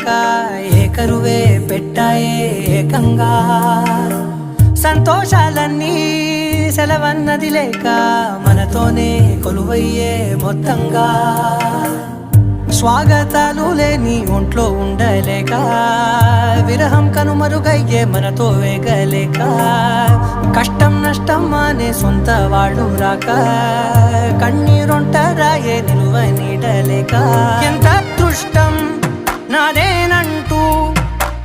లేక ఏ కరువే పెట్టాయే ఏకంగా సంతోషాలన్నీ సెలవన్నది లేక మనతోనే కొలువయ్యే మొత్తంగా స్వాగతాలు లేని ఒంట్లో ఉండలేక విరహం కనుమరుగయ్యే మనతో వేగలేక కష్టం నష్టం అనే సొంత వాళ్ళు రాక కన్నీరొంటరాయే నిలువ నీడలేక ఎంత అదృష్టం నాదేనంటూ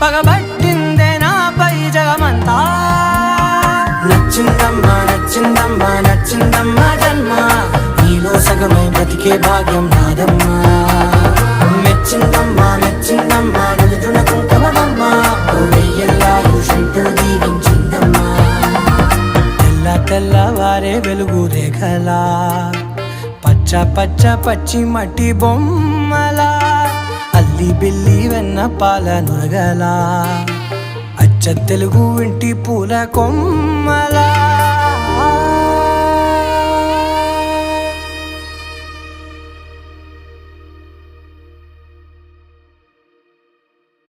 పగబట్టిందే నాపై జగమంతా నచ్చిందమ్మా నచ్చిందమ్మా నచ్చిందమ్మా జన్మ నీలో సగమై బ్రతికే భాగ్యం నాదమ్మా మెచ్చిందమ్మా మెచ్చిందమ్మా నలుదున కుంకుమమ్మా వెయ్యల్లా శంకరు దీవించిందమ్మా తెల్ల తెల్లవారే వెలుగు రేఖలా పచ్చ పచ్చ పచ్చి మట్టి బొమ్మలా అల్లి బిల్లి వెన్న పాల నురగలా అచ్చ తెలుగు ఇంటి పూల కొమ్మలా